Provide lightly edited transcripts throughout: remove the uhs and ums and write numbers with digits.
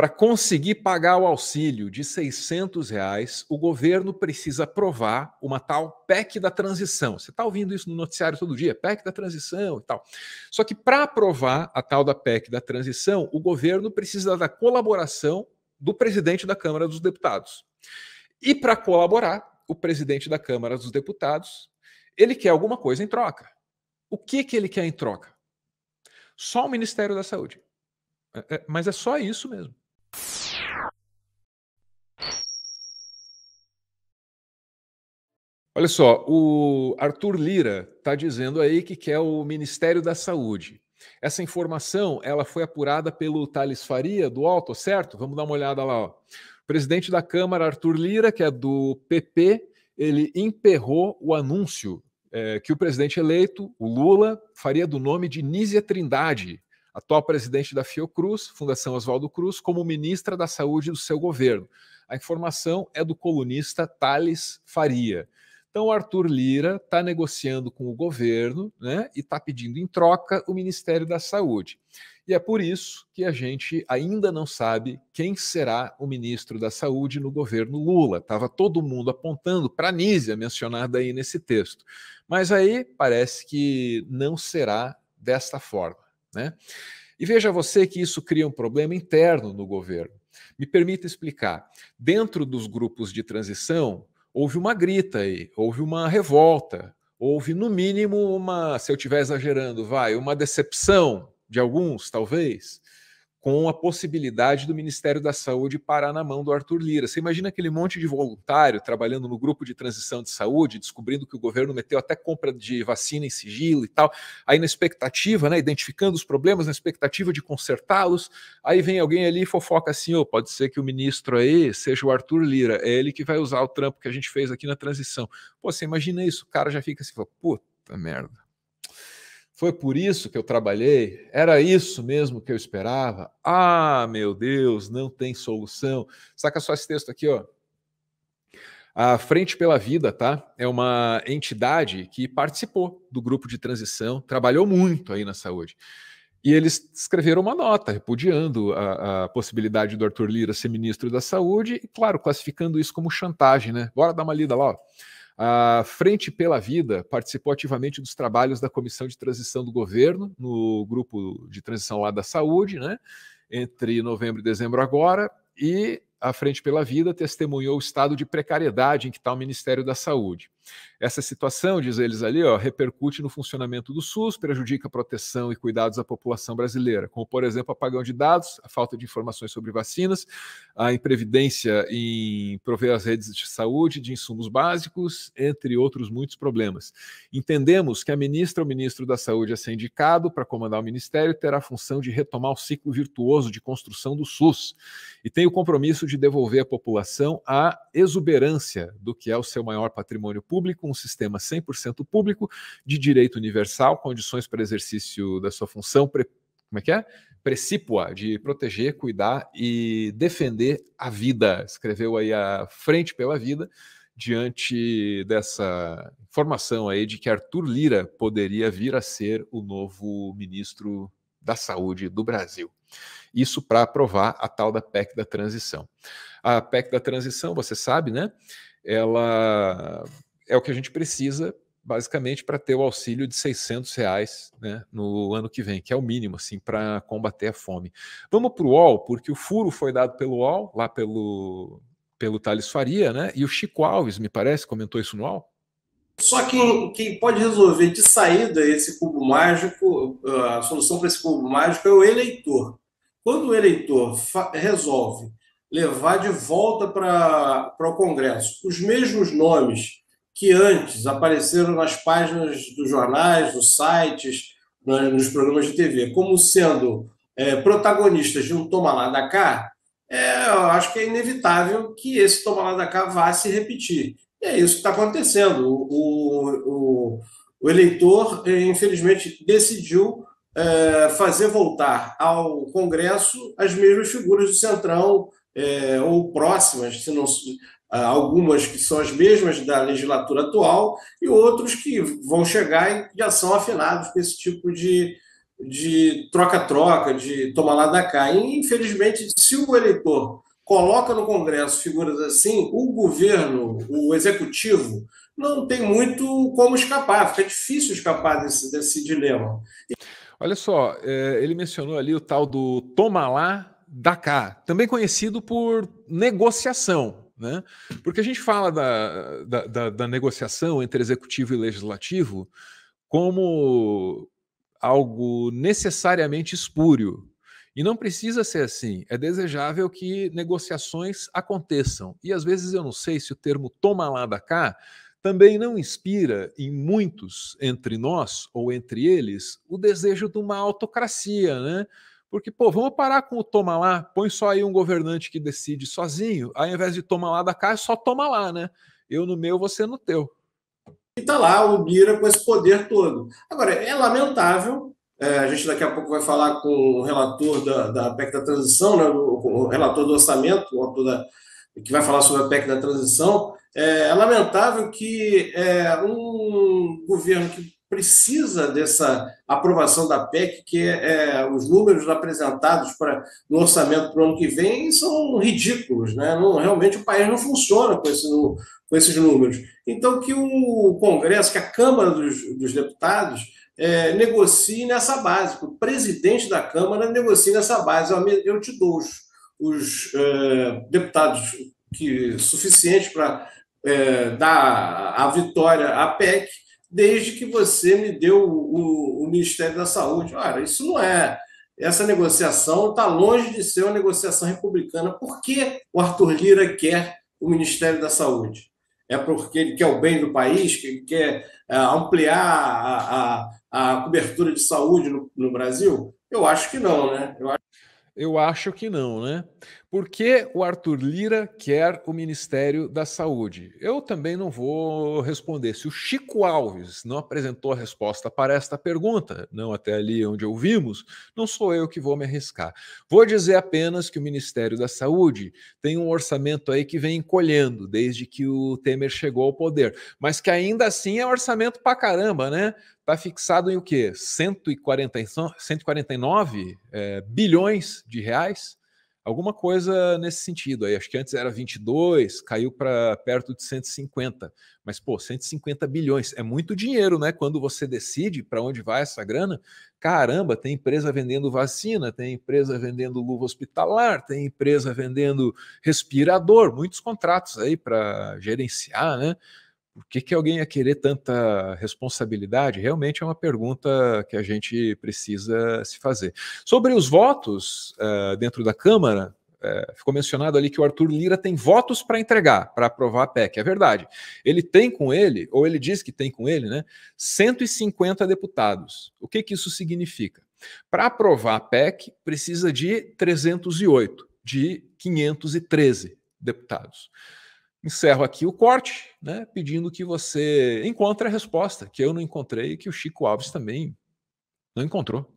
Para conseguir pagar o auxílio de R$ 600, o governo precisa aprovar uma tal PEC da transição. Você está ouvindo isso no noticiário todo dia, PEC da transição e tal. Só que para aprovar a tal da PEC da transição, o governo precisa da colaboração do presidente da Câmara dos Deputados. E para colaborar, o presidente da Câmara dos Deputados, ele quer alguma coisa em troca. O que ele quer em troca? Só o Ministério da Saúde. Mas é só isso mesmo. Olha só, o Arthur Lira está dizendo aí que quer o Ministério da Saúde. Essa informação ela foi apurada pelo Thales Faria, do UOL, tô certo? Vamos dar uma olhada lá. Ó. O presidente da Câmara, Arthur Lira, que é do PP, ele emperrou o anúncio que o presidente eleito, o Lula, faria do nome de Nízia Trindade, atual presidente da Fiocruz, Fundação Oswaldo Cruz, como ministra da Saúde do seu governo. A informação é do colunista Thales Faria. Então, o Arthur Lira está negociando com o governo, né, e está pedindo em troca o Ministério da Saúde. E é por isso que a gente ainda não sabe quem será o ministro da Saúde no governo Lula. Estava todo mundo apontando para a Nízia, mencionada aí nesse texto. Mas aí parece que não será desta forma, né? E veja você que isso cria um problema interno no governo. Me permita explicar. Dentro dos grupos de transição, houve uma grita aí, houve uma revolta, houve no mínimo uma, se eu estiver exagerando, uma decepção de alguns, talvez, com a possibilidade do Ministério da Saúde parar na mão do Arthur Lira. Você imagina aquele monte de voluntário trabalhando no grupo de transição de saúde, descobrindo que o governo meteu até compra de vacina em sigilo e tal, aí na expectativa, né, identificando os problemas, na expectativa de consertá-los, aí vem alguém ali e fofoca assim, pode ser que o ministro aí seja o Arthur Lira, é ele que vai usar o trampo que a gente fez aqui na transição. Pô, você imagina isso, o cara já fica assim, puta merda. Foi por isso que eu trabalhei? Era isso mesmo que eu esperava? Ah, meu Deus, não tem solução. Saca só esse texto aqui, ó. A Frente pela Vida, tá? É uma entidade que participou do grupo de transição, trabalhou muito aí na saúde. E eles escreveram uma nota repudiando a possibilidade do Arthur Lira ser ministro da Saúde e, claro, classificando isso como chantagem, né? Bora dar uma lida lá, ó. A Frente pela Vida participou ativamente dos trabalhos da Comissão de Transição do Governo, no grupo de transição lá da saúde, né, entre novembro e dezembro agora, e a Frente pela Vida testemunhou o estado de precariedade em que está o Ministério da Saúde. Essa situação, diz eles ali, repercute no funcionamento do SUS, prejudica a proteção e cuidados à população brasileira, como, por exemplo, apagão de dados, a falta de informações sobre vacinas, a imprevidência em prover as redes de saúde de insumos básicos, entre outros muitos problemas. Entendemos que a ministra ou ministro da Saúde a ser indicado para comandar o Ministério terá a função de retomar o ciclo virtuoso de construção do SUS e tem o compromisso de devolver à população a exuberância do que é o seu maior patrimônio público, um sistema 100% público, de direito universal, condições para exercício da sua função, precípua de proteger, cuidar e defender a vida. Escreveu aí a Frente pela Vida, diante dessa informação aí de que Arthur Lira poderia vir a ser o novo ministro da Saúde do Brasil. Isso para aprovar a tal da PEC da transição. A PEC da transição, você sabe, né? Ela é o que a gente precisa, basicamente, para ter o auxílio de R$ 600, né, no ano que vem, que é o mínimo, assim, para combater a fome. Vamos para o UOL, porque o furo foi dado pelo UOL, lá pelo Thales Faria, né? E o Chico Alves, me parece, comentou isso no UOL. Só quem pode resolver de saída esse cubo mágico, a solução para esse cubo mágico é o eleitor. Quando o eleitor resolve levar de volta para o Congresso os mesmos nomes que antes apareceram nas páginas dos jornais, dos sites, nos programas de TV, como sendo protagonistas de um toma lá da cá, eu acho que é inevitável que esse toma lá da cá vá se repetir. E é isso que está acontecendo. O eleitor, infelizmente, decidiu fazer voltar ao Congresso as mesmas figuras do Centrão, ou próximas, se não, algumas que são as mesmas da legislatura atual, e outros que vão chegar e já são afinados com esse tipo de troca-troca, de toma lá da cá. E, infelizmente, se o eleitor coloca no Congresso figuras assim, o governo, o executivo, não tem muito como escapar, fica difícil escapar desse dilema. Olha só, ele mencionou ali o tal do toma lá, dá cá, também conhecido por negociação, né? Porque a gente fala da negociação entre executivo e legislativo como algo necessariamente espúrio. E não precisa ser assim. É desejável que negociações aconteçam. E às vezes eu não sei se o termo toma lá da cá também não inspira em muitos entre nós ou entre eles o desejo de uma autocracia, né? Porque, pô, vamos parar com o toma lá, põe só aí um governante que decide sozinho, ao invés de toma lá da cá, é só toma lá, né? Eu no meu, você no teu. E está lá o Lira com esse poder todo. Agora, é lamentável, a gente daqui a pouco vai falar com o relator da PEC da transição, né, o relator do orçamento, o autor que vai falar sobre a PEC da transição. É lamentável que um governo que precisa dessa aprovação da PEC, que os números apresentados no orçamento para o ano que vem são ridículos, né? Não, realmente o país não funciona com esses números. Então, que o Congresso, que a Câmara dos Deputados negocie nessa base, que o presidente da Câmara negocie nessa base. Eu te dou os deputados suficientes para dar a vitória à PEC, desde que você me deu o Ministério da Saúde. Ora, isso não é... Essa negociação está longe de ser uma negociação republicana. Por que o Arthur Lira quer o Ministério da Saúde? É porque ele quer o bem do país, que ele quer ampliar a cobertura de saúde no Brasil? Eu acho que não, né? Eu acho que não, né? Por que o Arthur Lira quer o Ministério da Saúde? Eu também não vou responder. Se o Chico Alves não apresentou a resposta para esta pergunta, não até ali onde ouvimos, não sou eu que vou me arriscar. Vou dizer apenas que o Ministério da Saúde tem um orçamento aí que vem encolhendo desde que o Temer chegou ao poder, mas que ainda assim é orçamento pra caramba, né? Está fixado em o quê? 149 bilhões de reais? Alguma coisa nesse sentido aí. Acho que antes era 22, caiu para perto de 150. Mas, pô, 150 bilhões é muito dinheiro, né? Quando você decide para onde vai essa grana, caramba, tem empresa vendendo vacina, tem empresa vendendo luva hospitalar, tem empresa vendendo respirador, muitos contratos aí para gerenciar, né? Por que alguém ia querer tanta responsabilidade? Realmente é uma pergunta que a gente precisa se fazer. Sobre os votos dentro da Câmara, ficou mencionado ali que o Arthur Lira tem votos para entregar, para aprovar a PEC. É verdade. Ele tem com ele, ou ele diz que tem com ele, né, 150 deputados. O que isso significa? Para aprovar a PEC, precisa de 308, de 513 deputados. Encerro aqui o corte, né, pedindo que você encontre a resposta, que eu não encontrei e que o Chico Alves também não encontrou.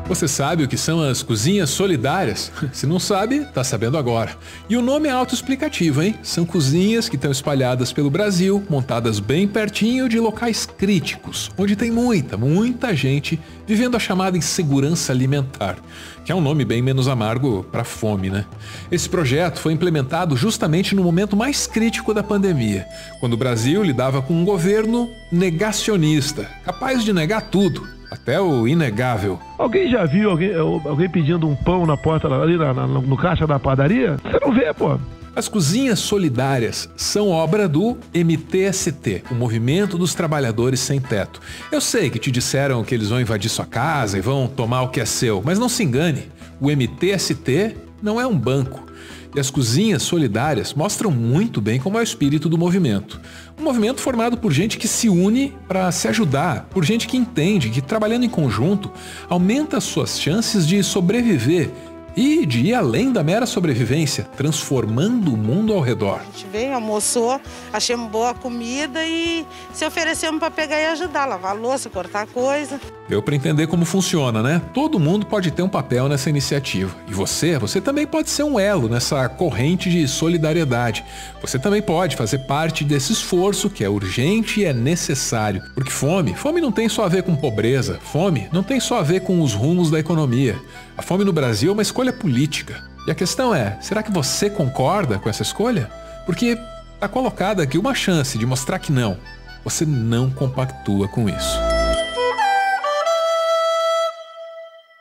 Você sabe o que são as cozinhas solidárias? Se não sabe, tá sabendo agora. E o nome é autoexplicativo, hein? São cozinhas que estão espalhadas pelo Brasil, montadas bem pertinho de locais críticos, onde tem muita gente vivendo a chamada insegurança alimentar, que é um nome bem menos amargo para fome, né? Esse projeto foi implementado justamente no momento mais crítico da pandemia, quando o Brasil lidava com um governo negacionista, capaz de negar tudo. Até o inegável. Alguém já viu alguém pedindo um pão na porta ali no caixa da padaria? Você não vê, pô. As cozinhas solidárias são obra do MTST, o Movimento dos Trabalhadores Sem Teto. Eu sei que te disseram que eles vão invadir sua casa e vão tomar o que é seu, mas não se engane, o MTST não é um banco. E as cozinhas solidárias mostram muito bem como é o espírito do movimento. Um movimento formado por gente que se une para se ajudar, por gente que entende que trabalhando em conjunto aumenta as suas chances de sobreviver e de ir além da mera sobrevivência, transformando o mundo ao redor. A gente veio, almoçou, achamos boa comida e se oferecemos para pegar e ajudar, lavar a louça, cortar coisa. Deu para entender como funciona, né? Todo mundo pode ter um papel nessa iniciativa. E você também pode ser um elo nessa corrente de solidariedade. Você também pode fazer parte desse esforço que é urgente e é necessário. Porque fome não tem só a ver com pobreza. Fome não tem só a ver com os rumos da economia. A fome no Brasil é uma escolha política. E a questão é, será que você concorda com essa escolha? Porque está colocada aqui uma chance de mostrar que não. Você não compactua com isso.